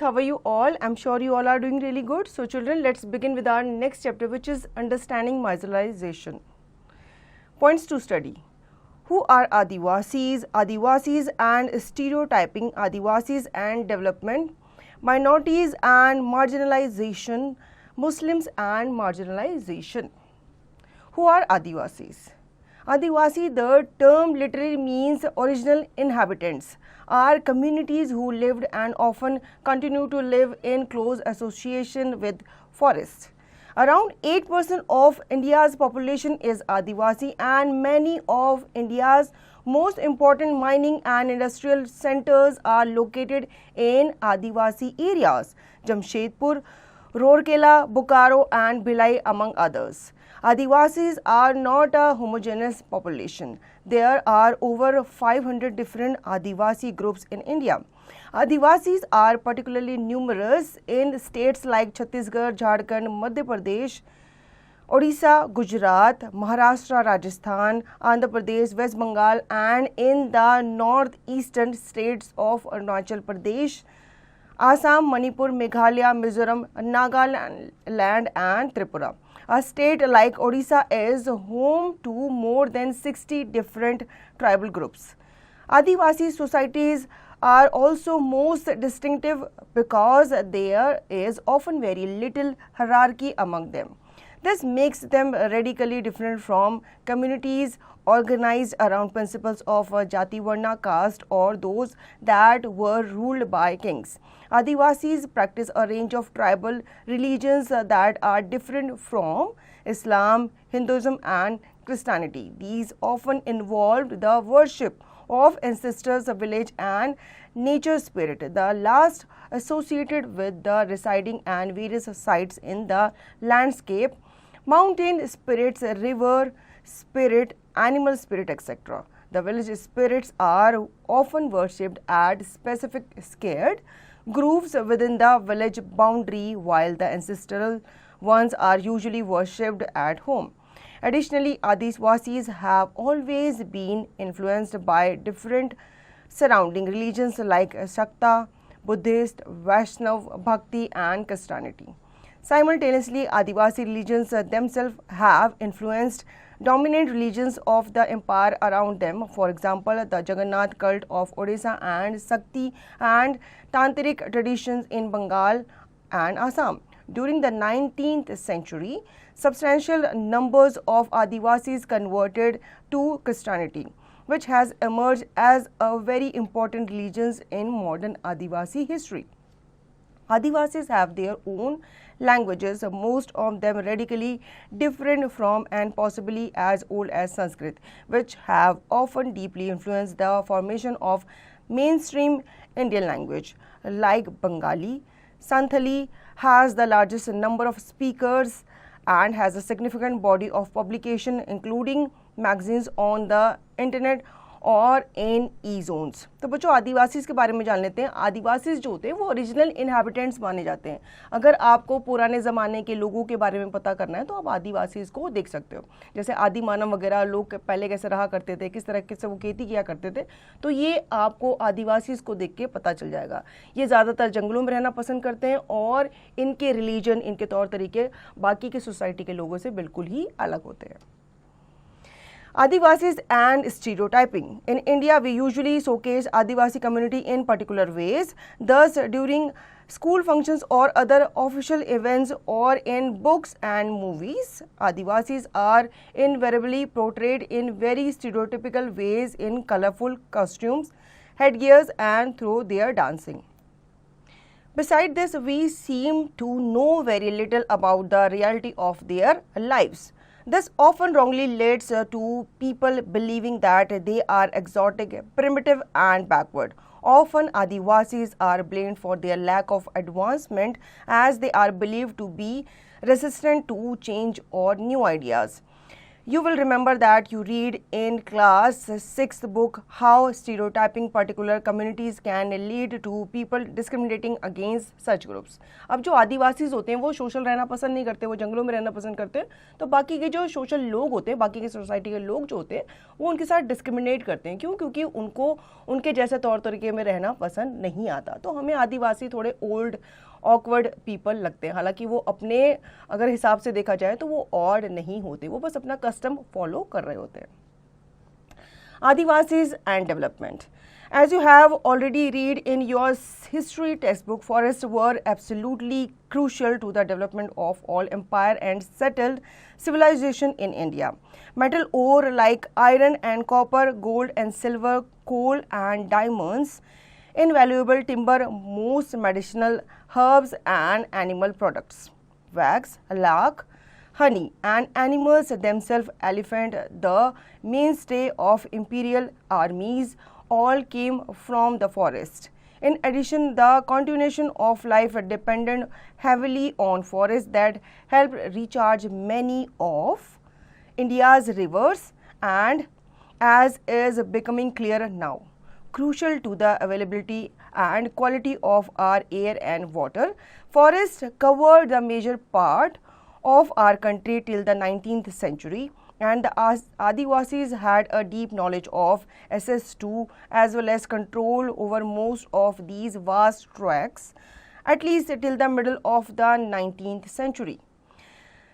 how are you all? I'm sure you all are doing really good. So children, let's begin with our next chapter, which is understanding marginalization. Points to study. Who are Adivasis? Adivasis and stereotyping, Adivasis and development, minorities and marginalization, Muslims and marginalization. Who are Adivasis? Adivasi, the term literally means original inhabitants, are communities who lived and often continue to live in close association with forests. Around 8% of India's population is Adivasi, and many of India's most important mining and industrial centers are located in Adivasi areas, Jamshedpur, Rourkela, Bokaro and Bhilai among others. Adivasis are not a homogeneous population. There are over 500 different Adivasi groups in India. Adivasis are particularly numerous in states like Chhattisgarh, Jharkhand, Madhya Pradesh, Odisha, Gujarat, Maharashtra, Rajasthan, Andhra Pradesh, West Bengal and in the northeastern states of Arunachal Pradesh, Assam, Manipur, Meghalaya, Mizoram, Nagaland and Tripura. A state like Odisha is home to more than 60 different tribal groups. Adivasi societies are also most distinctive because there is often very little hierarchy among them. This makes them radically different from communities organized around principles of Jati Varna caste or those that were ruled by kings. Adivasis practice a range of tribal religions that are different from Islam, Hinduism and Christianity. These often involved the worship of ancestors, village and nature spirit, the last associated with the residing and various sites in the landscape, mountain spirits, river spirit, animal spirit, etc. The village spirits are often worshipped at specific scared grooves within the village boundary, while the ancestral ones are usually worshipped at home. Additionally, Adivasis have always been influenced by different surrounding religions like Shakta, Buddhist, Vaishnav, Bhakti and Christianity. Simultaneously, Adivasi religions themselves have influenced dominant religions of the empire around them. For example, the Jagannath cult of Odisha and Sakti and Tantric traditions in Bengal and Assam. During the 19th century, substantial numbers of Adivasis converted to Christianity, which has emerged as a very important religion in modern Adivasi history. Adivasis have their own languages, most of them radically different from and possibly as old as Sanskrit, which have often deeply influenced the formation of mainstream Indian language. Like Bengali, Santhali has the largest number of speakers and has a significant body of publication, including magazines on the internet और इन ई Jones. तो बच्चों आदिवासीज़ के बारे में जान लेते हैं. आदिवासीज़ जो होते हैं वो ओरिजिनल इनहैबिटेंट्स माने जाते हैं. अगर आपको पुराने ज़माने के लोगों के बारे में पता करना है तो आप आदिवासीज़ को देख सकते हो. जैसे आदि मानव वगैरह लोग पहले कैसे रहा करते थे, किस तरह से वो खेती किया करते थे, तो ये आपको आदिवासीज़ को देख के पता चल जाएगा. ये ज़्यादातर जंगलों में रहना पसंद करते हैं और इनके रिलीजन, इनके तौर तरीके बाकी के सोसाइटी के लोगों से बिल्कुल ही अलग होते हैं. Adivasis and stereotyping. In India, we usually showcase Adivasi community in particular ways. Thus, during school functions or other official events or in books and movies, Adivasis are invariably portrayed in very stereotypical ways in colorful costumes, headgears and through their dancing. Besides this, we seem to know very little about the reality of their lives. This often wrongly leads to people believing that they are exotic, primitive and backward. Often Adivasis are blamed for their lack of advancement as they are believed to be resistant to change or new ideas. You will remember that you read in class 6th book how stereotyping particular communities can lead to people discriminating against such groups. अब जो आदिवासीज होते हैं वो social रहना पसंद नहीं करते, वो जंगलों में रहना पसंद करते हैं, तो बाकी के जो सोशल लोग होते हैं, बाकी के सोसाइटी के लोग जो होते हैं वो उनके साथ डिस्क्रिमिनेट करते हैं. क्यों? क्योंकि उनको उनके जैसे तौर तरीके में रहना पसंद नहीं आता. तो हमें आदिवासी थोड़े ओल्ड ऑकवर्ड पीपल लगते हैं. हालांकि वो अपने अगर हिसाब से देखा जाए तो वो ऑड नहीं होते, वो बस अपना कस्टम फॉलो कर रहे होते हैं. Adivasis and development. As you have already read in your history textbook, forests were absolutely crucial to the development of all empire and settled civilization in India. Metal ore like iron and copper, gold and silver, coal and diamonds, invaluable timber, most medicinal herbs and animal products, wax, lac, honey and animals themselves, elephant, the mainstay of imperial armies, all came from the forest. In addition, the continuation of life depended heavily on forests that helped recharge many of India's rivers and, as is becoming clear now, crucial to the availability and quality of our air and water. Forests covered the major part of our country till the 19th century. And the Adivasis had a deep knowledge of SST as well as control over most of these vast tracts, at least till the middle of the 19th century.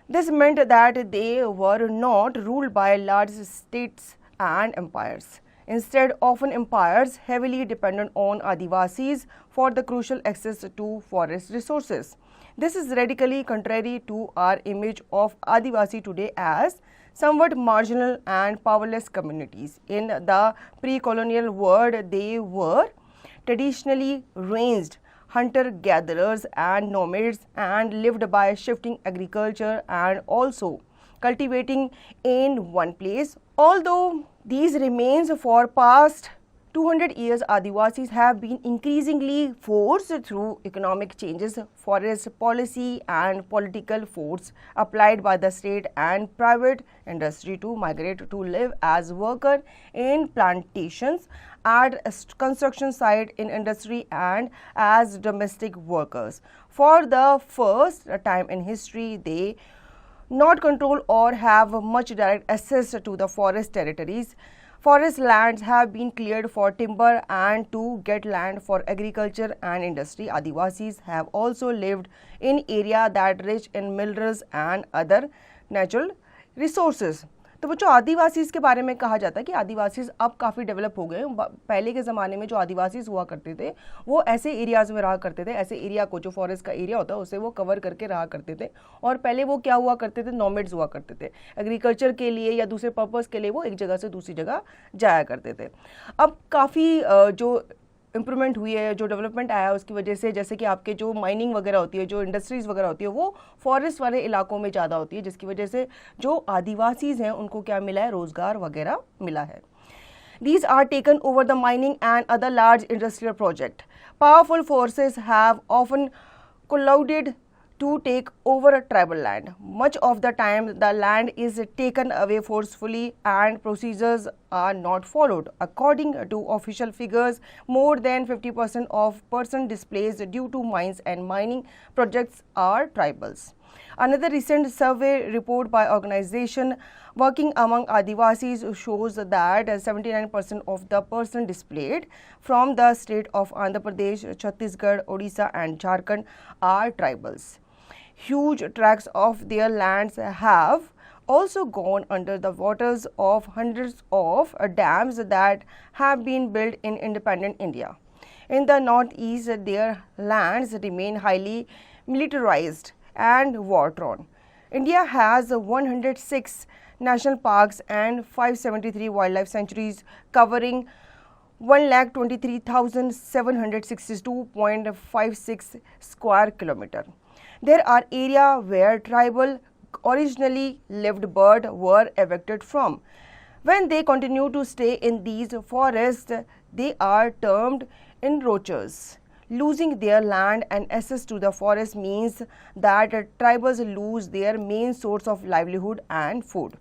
This meant that they were not ruled by large states and empires. Instead, often empires heavily depended on Adivasis for the crucial access to forest resources. This is radically contrary to our image of Adivasi today as somewhat marginal and powerless communities. In the pre-colonial world, they were traditionally ranged hunter-gatherers and nomads and lived by shifting agriculture and also cultivating in one place. Although these remains for past 200 years, Adivasis have been increasingly forced through economic changes, forest policy and political force applied by the state and private industry to migrate to live as workers in plantations, at construction site, in industry and as domestic workers. For the first time in history, they not control or have much direct access to the forest territories. Forest lands have been cleared for timber and to get land for agriculture and industry. Adivasis have also lived in area that rich in minerals and other natural resources. तो बच्चों आदिवासीज के बारे में कहा जाता है कि आदिवासीज अब काफ़ी डेवलप हो गए. पहले के ज़माने में जो आदिवासीज हुआ करते थे वो ऐसे एरियाज़ में रहा करते थे, ऐसे एरिया को जो फॉरेस्ट का एरिया होता है उसे वो कवर करके रहा करते थे. और पहले वो क्या हुआ करते थे, नोमैड्स हुआ करते थे. एग्रीकल्चर के लिए या दूसरे पर्पज़ के लिए वो एक जगह से दूसरी जगह जाया करते थे. अब काफ़ी जो इम्प्रूवमेंट हुई है, जो डेवलपमेंट आया है उसकी वजह से, जैसे कि आपके जो माइनिंग वगैरह होती है, जो इंडस्ट्रीज़ वगैरह होती है वो फॉरेस्ट वाले इलाकों में ज़्यादा होती है, जिसकी वजह से जो आदिवासीज़ हैं उनको क्या मिला है, रोज़गार वगैरह मिला है. These are taken over the mining and other large industrial projects. Powerful forces have often colluded to take over a tribal land. Much of the time, the land is taken away forcefully and procedures are not followed. According to official figures, more than 50% of persons displaced due to mines and mining projects are tribals. Another recent survey report by organization working among Adivasis shows that 79% of the persons displaced from the state of Andhra Pradesh, Chhattisgarh, Odisha and Jharkhand are tribals. Huge tracts of their lands have also gone under the waters of hundreds of dams that have been built in independent India. In the northeast, their lands remain highly militarized and war-torn. India has 106 national parks and 573 wildlife sanctuaries covering 1,23,762.56 square kilometers. There are areas where tribal originally lived but were evicted from. When they continue to stay in these forests, they are termed encroachers. Losing their land and access to the forest means that tribals lose their main source of livelihood and food.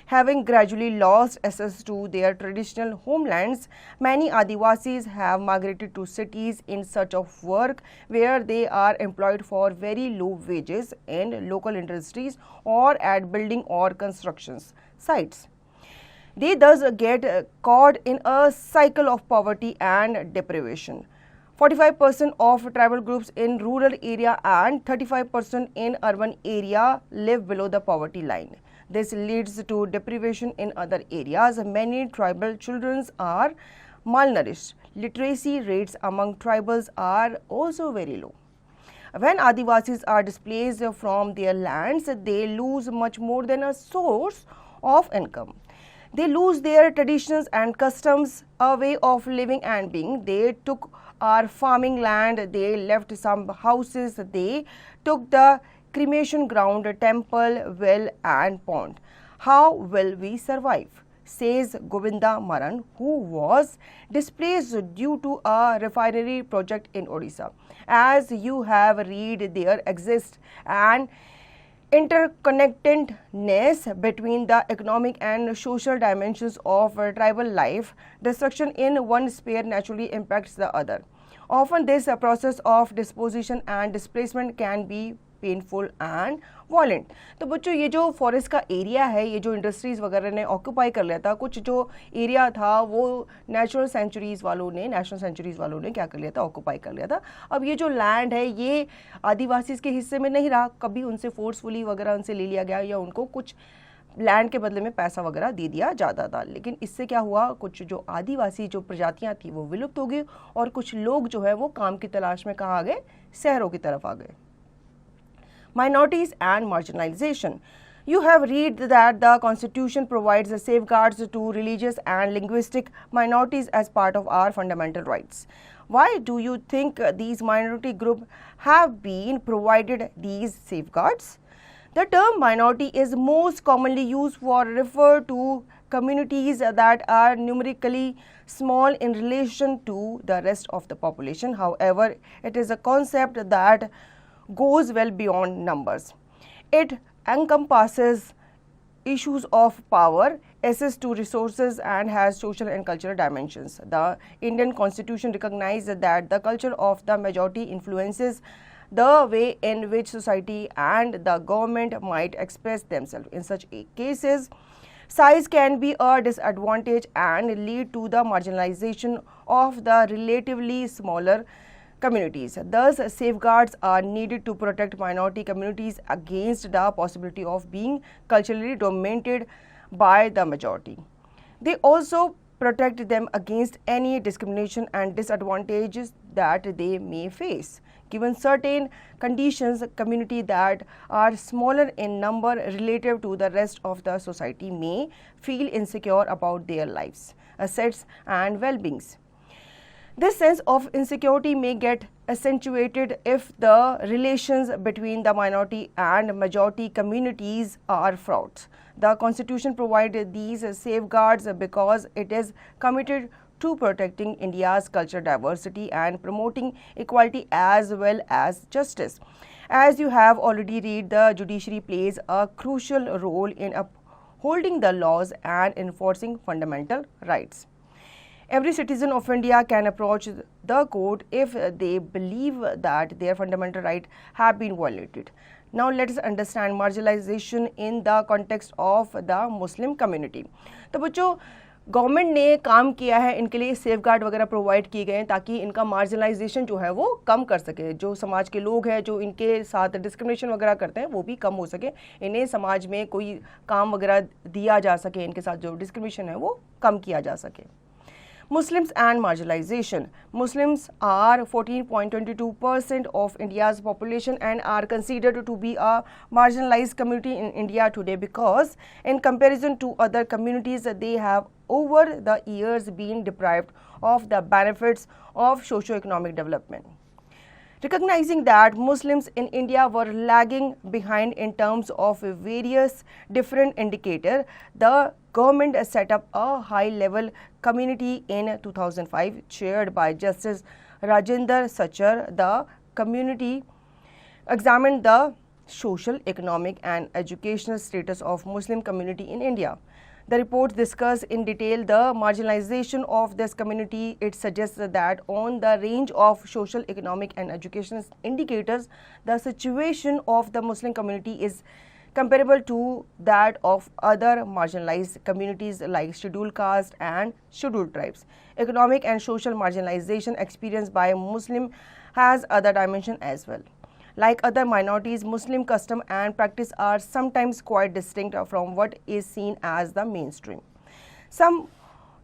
Having gradually lost access to their traditional homelands, many Adivasis have migrated to cities in search of work where they are employed for very low wages in local industries or at building or construction sites. They thus get caught in a cycle of poverty and deprivation. 45% of tribal groups in rural area and 35% in urban area live below the poverty line. This leads to deprivation in other areas. Many tribal children are malnourished. Literacy rates among tribals are also very low. When Adivasis are displaced from their lands, they lose much more than a source of income. They lose their traditions and customs, a way of living and being. They took our farming land, they left some houses, they took the cremation ground, temple, well and pond. How will we survive? Says Govinda Maran, who was displaced due to a refinery project in Odisha. As you have read, there exists an interconnectedness between the economic and social dimensions of tribal life. Destruction in one sphere naturally impacts the other. Often this process of disposition and displacement can be painful and वॉलेंट. तो बच्चों ये जो forest का area है, ये जो industries वगैरह ने ऑक्यूपाई कर लिया था, कुछ जो एरिया था वो नेशनल सेंचुरीज़ वालों ने क्या कर लिया था, ऑक्यूपाई कर लिया था. अब ये जो लैंड है ये आदिवासीज़ के हिस्से में नहीं रहा, कभी उनसे फोर्सफुली वगैरह उनसे ले लिया गया या उनको कुछ लैंड के बदले में पैसा वगैरह दे दिया जाता था. लेकिन इससे क्या हुआ, कुछ जो आदिवासी जो प्रजातियां थी वो विलुप्त हो गई और कुछ लोग जो है वो काम की तलाश में कहाँ आ गए, शहरों की तरफ आ गए. Minorities and marginalization. You have read that the Constitution provides safeguards to religious and linguistic minorities as part of our fundamental rights. Why do you think these minority groups have been provided these safeguards? The term minority is most commonly used for refer to communities that are numerically small in relation to the rest of the population. However, it is a concept that goes well beyond numbers. It encompasses issues of power, access to resources and has social and cultural dimensions. The Indian Constitution recognizes that the culture of the majority influences the way in which society and the government might express themselves. In such cases, size can be a disadvantage and lead to the marginalization of the relatively smaller communities. Thus, safeguards are needed to protect minority communities against the possibility of being culturally dominated by the majority. They also protect them against any discrimination and disadvantages that they may face. Given certain conditions, communities that are smaller in number relative to the rest of the society may feel insecure about their lives, assets and well-beings. This sense of insecurity may get accentuated if the relations between the minority and majority communities are fraught. The Constitution provided these safeguards because it is committed to protecting India's cultural diversity and promoting equality as well as justice. As you have already read, the judiciary plays a crucial role in upholding the laws and enforcing fundamental rights. Every citizen of India can approach the court if they believe that their fundamental rights have been violated. Now let us understand marginalization in the context of the Muslim community. तो बच्चों government ने काम किया है, इनके लिए safeguard वगैरह provide किए गए हैं ताकि इनका मार्जिनलाइजेशन जो है वो कम कर सके. जो समाज के लोग हैं जो इनके साथ डिस्क्रिमिनेशन वगैरह करते हैं वो भी कम हो सके, इन्हें समाज में कोई काम वगैरह दिया जा सके, इनके साथ जो डिस्क्रिमिनेशन है वो कम किया जा सके. Muslims and marginalization. Muslims are 14.22% of India's population and are considered to be a marginalized community in India today because in comparison to other communities, they have over the years been deprived of the benefits of socio-economic development. Recognizing that Muslims in India were lagging behind in terms of various different indicators, the government set up a high-level committee in 2005 chaired by Justice Rajinder Sachar. The committee examined the social, economic and educational status of Muslim community in India. The report discusses in detail the marginalization of this community. It suggests that on the range of social, economic and educational indicators, the situation of the Muslim community is comparable to that of other marginalized communities like scheduled caste and scheduled tribes. Economic and social marginalization experienced by Muslim has other dimension as well. Like other minorities, Muslim custom and practice are sometimes quite distinct from what is seen as the mainstream.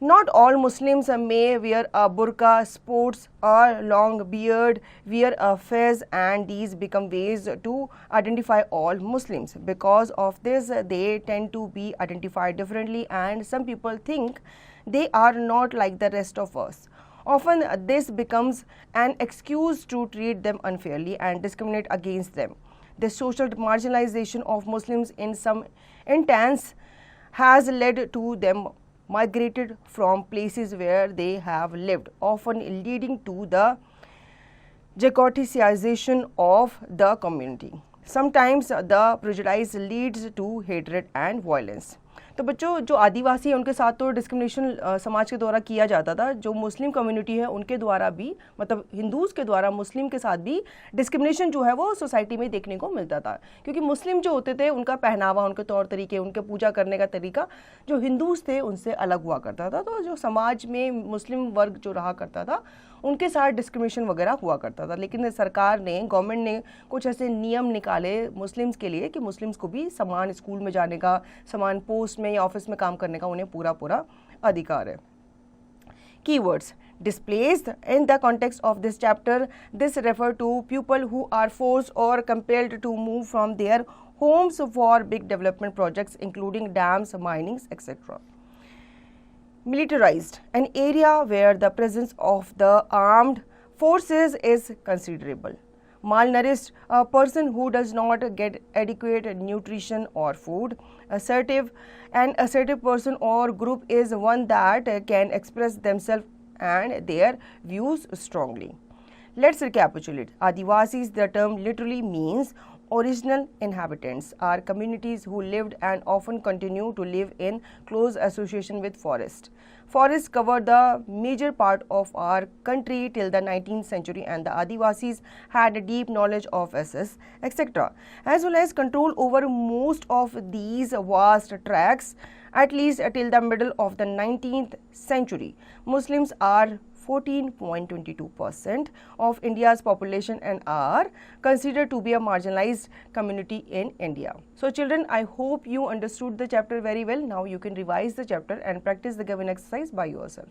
Not all Muslims may wear a burqa, sports a long beard, wear a fez, and these become ways to identify all Muslims. Because of this, they tend to be identified differently, and some people think they are not like the rest of us. Often this becomes an excuse to treat them unfairly and discriminate against them. The social marginalization of Muslims in some instance has led to them migrated from places where they have lived, often leading to the jacoticization of the community. Sometimes the prejudice leads to hatred and violence. तो बच्चों जो आदिवासी हैं उनके साथ तो discrimination समाज के द्वारा किया जाता था, जो मुस्लिम कम्युनिटी है उनके द्वारा भी, मतलब हिंदूज़ के द्वारा मुस्लिम के साथ भी डिस्क्रिमिनेशन जो है वो सोसाइटी में देखने को मिलता था, क्योंकि मुस्लिम जो होते थे उनका पहनावा, उनके तौर तरीके, उनके पूजा करने का तरीका जो हिंदूज़ थे उनसे अलग हुआ करता था। तो जो समाज में मुस्लिम वर्ग जो रहा करता था उनके साथ डिस्क्रिमिनेशन वगैरह हुआ करता था। लेकिन सरकार ने, गवर्नमेंट ने कुछ ऐसे नियम निकाले मुस्लिम्स के लिए कि मुस्लिम्स को भी समान स्कूल में जाने का, समान पोस्ट में या ऑफिस में काम करने का उन्हें पूरा अधिकार है। Keywords displaced in the context of this chapter. This refer to people who are forced or compelled to move from their homes for big development projects including dams, minings, etc. Militarized, an area where the presence of the armed forces is considerable. Malnourished, a person who does not get adequate nutrition or food. Assertive, an assertive person or group is one that can express themselves and their views strongly. Let's recapitulate. Adivasis, the term literally means original inhabitants, are communities who lived and often continue to live in close association with forest. Forests covered the major part of our country till the 19th century, and the Adivasis had a deep knowledge of SS, etc., as well as control over most of these vast tracts, at least till the middle of the 19th century. Muslims are 14.22% of India's population and are considered to be a marginalized community in India. So children, I hope you understood the chapter very well. Now you can revise the chapter and practice the given exercise by yourself.